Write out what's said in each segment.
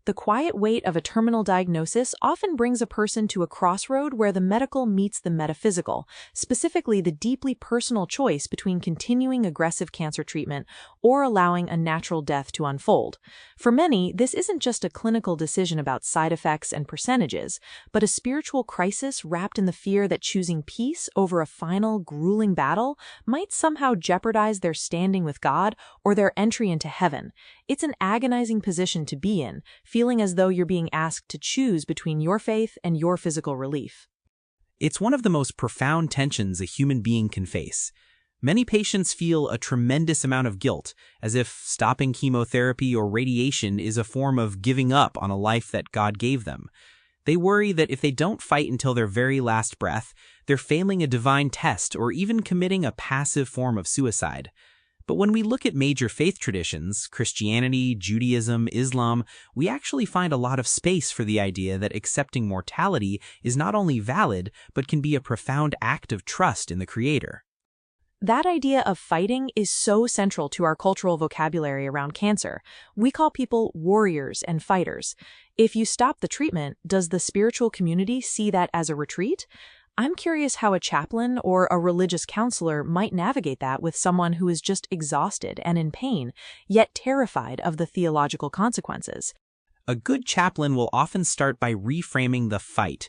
The quiet weight of a terminal diagnosis often brings a person to a crossroad where the medical meets the metaphysical, specifically the deeply personal choice between continuing aggressive cancer treatment or allowing a natural death to unfold. For many, this isn't just a clinical decision about side effects and percentages, but a spiritual crisis wrapped in the fear that choosing peace over a final, grueling battle might somehow jeopardize their standing with God or their entry into heaven. It's an agonizing position to be in, feeling as though you're being asked to choose between your faith and your physical relief. It's one of the most profound tensions a human being can face. Many patients feel a tremendous amount of guilt, as if stopping chemotherapy or radiation is a form of giving up on a life that God gave them. They worry that if they don't fight until their very last breath, they're failing a divine test or even committing a passive form of suicide. But when we look at major faith traditions, Christianity, Judaism, Islam, we actually find a lot of space for the idea that accepting mortality is not only valid, but can be a profound act of trust in the Creator. That idea of fighting is so central to our cultural vocabulary around cancer. We call people warriors and fighters. If you stop the treatment, does the spiritual community see that as a retreat? I'm curious how a chaplain or a religious counselor might navigate that with someone who is just exhausted and in pain, yet terrified of the theological consequences. A good chaplain will often start by reframing the fight.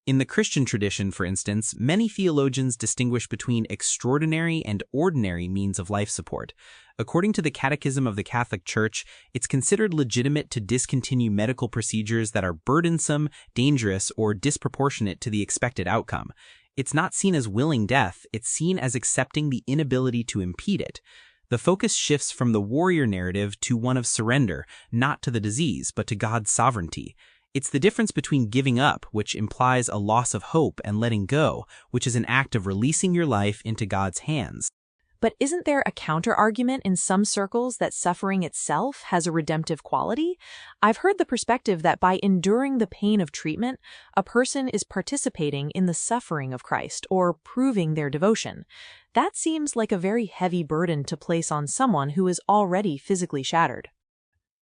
In the Christian tradition, for instance, many theologians distinguish between extraordinary and ordinary means of life support. According to the Catechism of the Catholic Church, it's considered legitimate to discontinue medical procedures that are burdensome, dangerous, or disproportionate to the expected outcome. It's not seen as willing death, it's seen as accepting the inability to impede it. The focus shifts from the warrior narrative to one of surrender, not to the disease, but to God's sovereignty. It's the difference between giving up, which implies a loss of hope, and letting go, which is an act of releasing your life into God's hands. But isn't there a counter-argument in some circles that suffering itself has a redemptive quality? I've heard the perspective that by enduring the pain of treatment, a person is participating in the suffering of Christ or proving their devotion. That seems like a very heavy burden to place on someone who is already physically shattered.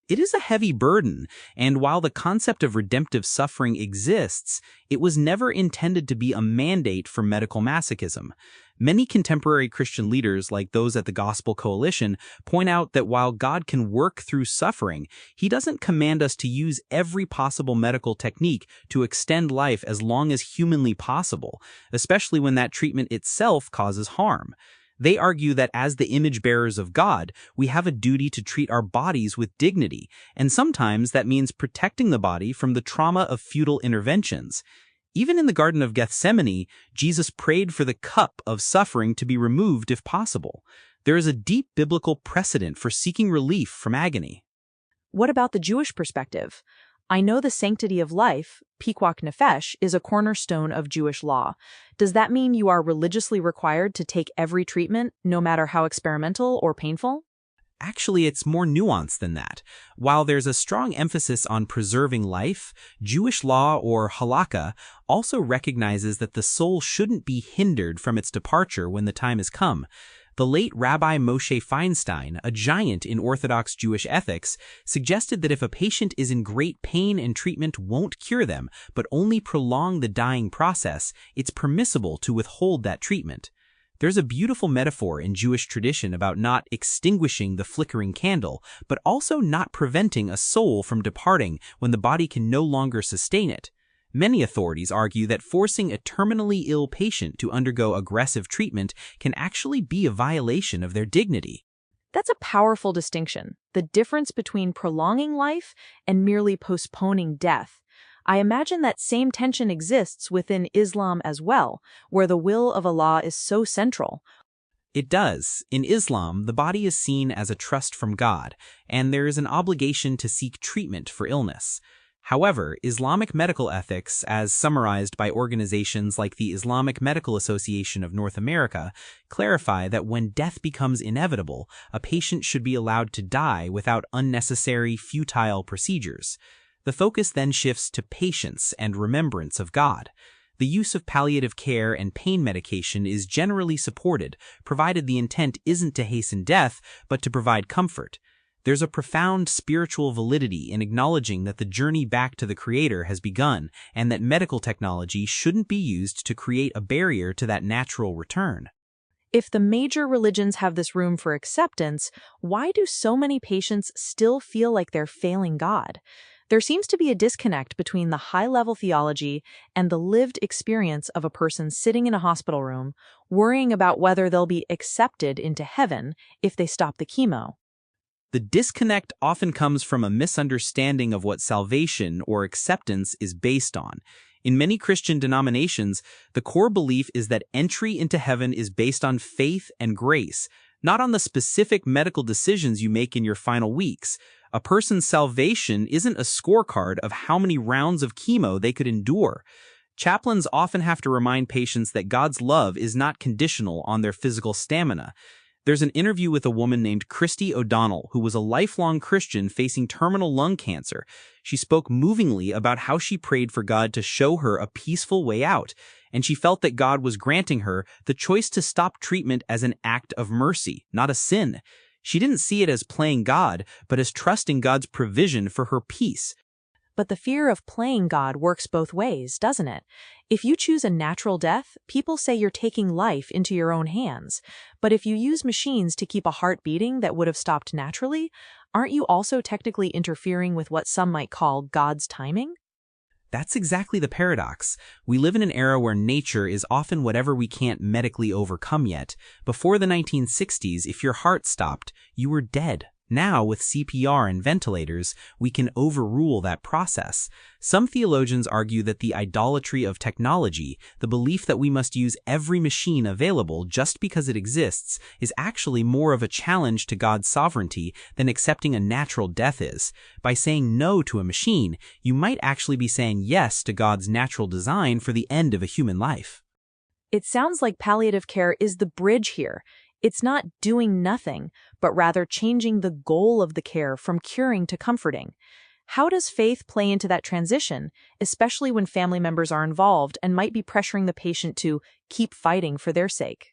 It is a heavy burden, and while the concept of redemptive suffering exists, it was never intended to be a mandate for medical masochism. Many contemporary Christian leaders, like those at the Gospel Coalition, point out that while God can work through suffering, He doesn't command us to use every possible medical technique to extend life as long as humanly possible, especially when that treatment itself causes harm. They argue that as the image bearers of God, we have a duty to treat our bodies with dignity, and sometimes that means protecting the body from the trauma of futile interventions. Even in the Garden of Gethsemane, Jesus prayed for the cup of suffering to be removed if possible. There is a deep biblical precedent for seeking relief from agony. What about the Jewish perspective? I know the sanctity of life, pikuach nefesh, is a cornerstone of Jewish law. Does that mean you are religiously required to take every treatment, no matter how experimental or painful? Actually, it's more nuanced than that. While there's a strong emphasis on preserving life, Jewish law, or halakha, also recognizes that the soul shouldn't be hindered from its departure when the time has come. The late Rabbi Moshe Feinstein, a giant in Orthodox Jewish ethics, suggested that if a patient is in great pain and treatment won't cure them, but only prolong the dying process, it's permissible to withhold that treatment. There's a beautiful metaphor in Jewish tradition about not extinguishing the flickering candle, but also not preventing a soul from departing when the body can no longer sustain it. Many authorities argue that forcing a terminally ill patient to undergo aggressive treatment can actually be a violation of their dignity. That's a powerful distinction, the difference between prolonging life and merely postponing death. I imagine that same tension exists within Islam as well, where the will of Allah is so central. It does. In Islam, the body is seen as a trust from God, and there is an obligation to seek treatment for illness. However, Islamic medical ethics, as summarized by organizations like the Islamic Medical Association of North America, clarify that when death becomes inevitable, a patient should be allowed to die without unnecessary, futile procedures. The focus then shifts to patience and remembrance of God. The use of palliative care and pain medication is generally supported, provided the intent isn't to hasten death, but to provide comfort. There's a profound spiritual validity in acknowledging that the journey back to the Creator has begun and that medical technology shouldn't be used to create a barrier to that natural return. If the major religions have this room for acceptance, why do so many patients still feel like they're failing God? There seems to be a disconnect between the high-level theology and the lived experience of a person sitting in a hospital room, worrying about whether they'll be accepted into heaven if they stop the chemo. The disconnect often comes from a misunderstanding of what salvation or acceptance is based on. In many Christian denominations, the core belief is that entry into heaven is based on faith and grace, not on the specific medical decisions you make in your final weeks. A person's salvation isn't a scorecard of how many rounds of chemo they could endure. Chaplains often have to remind patients that God's love is not conditional on their physical stamina. There's an interview with a woman named Christy O'Donnell, who was a lifelong Christian facing terminal lung cancer. She spoke movingly about how she prayed for God to show her a peaceful way out, and she felt that God was granting her the choice to stop treatment as an act of mercy, not a sin. She didn't see it as playing God, but as trusting God's provision for her peace. But the fear of playing God works both ways, doesn't it? If you choose a natural death, people say you're taking life into your own hands. But if you use machines to keep a heart beating that would have stopped naturally, aren't you also technically interfering with what some might call God's timing? That's exactly the paradox. We live in an era where nature is often whatever we can't medically overcome yet. Before the 1960s, if your heart stopped, you were dead. Now, with CPR and ventilators, we can overrule that process. Some theologians argue that the idolatry of technology, the belief that we must use every machine available just because it exists, is actually more of a challenge to God's sovereignty than accepting a natural death is. By saying no to a machine, you might actually be saying yes to God's natural design for the end of a human life. It sounds like palliative care is the bridge here. It's not doing nothing, but rather changing the goal of the care from curing to comforting. How does faith play into that transition, especially when family members are involved and might be pressuring the patient to keep fighting for their sake?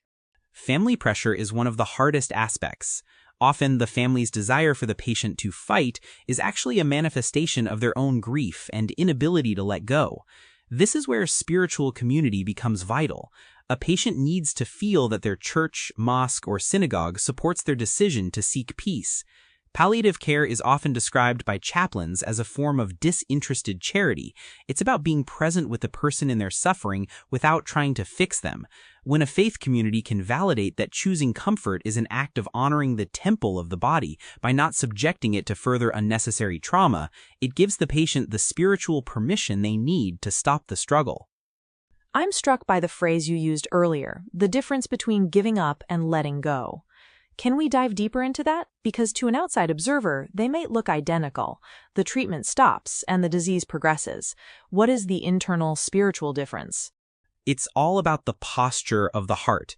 Family pressure is one of the hardest aspects. Often, the family's desire for the patient to fight is actually a manifestation of their own grief and inability to let go. This is where spiritual community becomes vital. A patient needs to feel that their church, mosque, or synagogue supports their decision to seek peace. Palliative care is often described by chaplains as a form of disinterested charity. It's about being present with the person in their suffering without trying to fix them. When a faith community can validate that choosing comfort is an act of honoring the temple of the body by not subjecting it to further unnecessary trauma, it gives the patient the spiritual permission they need to stop the struggle. I'm struck by the phrase you used earlier, the difference between giving up and letting go. Can we dive deeper into that? Because to an outside observer, they might look identical. The treatment stops and the disease progresses. What is the internal spiritual difference? It's all about the posture of the heart.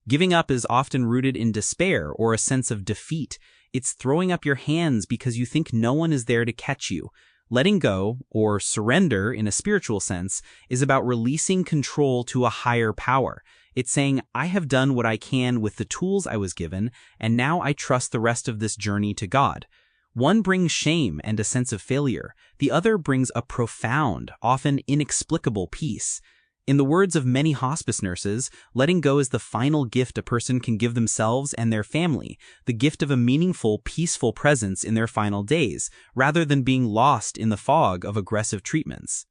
Giving up is often rooted in despair or a sense of defeat. It's throwing up your hands because you think no one is there to catch you. Letting go, or surrender in a spiritual sense, is about releasing control to a higher power. It's saying, I have done what I can with the tools I was given, and now I trust the rest of this journey to God. One brings shame and a sense of failure. The other brings a profound, often inexplicable peace. In the words of many hospice nurses, letting go is the final gift a person can give themselves and their family, the gift of a meaningful, peaceful presence in their final days, rather than being lost in the fog of aggressive treatments.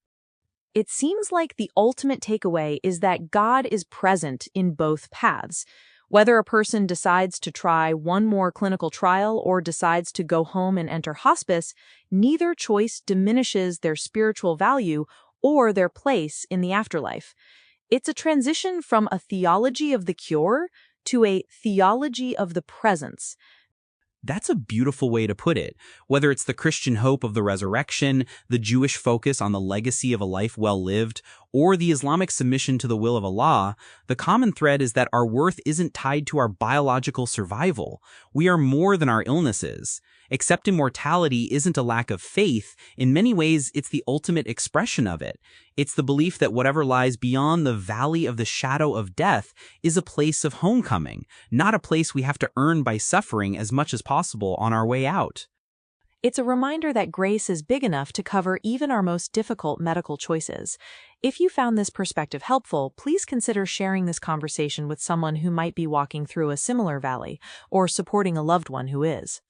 It seems like the ultimate takeaway is that God is present in both paths. Whether a person decides to try one more clinical trial or decides to go home and enter hospice, neither choice diminishes their spiritual value or their place in the afterlife. It's a transition from a theology of the cure to a theology of the presence. That's a beautiful way to put it. Whether it's the Christian hope of the resurrection, the Jewish focus on the legacy of a life well lived, or the Islamic submission to the will of Allah, the common thread is that our worth isn't tied to our biological survival. We are more than our illnesses. Accepting mortality isn't a lack of faith. In many ways, it's the ultimate expression of it. It's the belief that whatever lies beyond the valley of the shadow of death is a place of homecoming, not a place we have to earn by suffering as much as possible on our way out. It's a reminder that grace is big enough to cover even our most difficult medical choices. If you found this perspective helpful, please consider sharing this conversation with someone who might be walking through a similar valley or supporting a loved one who is.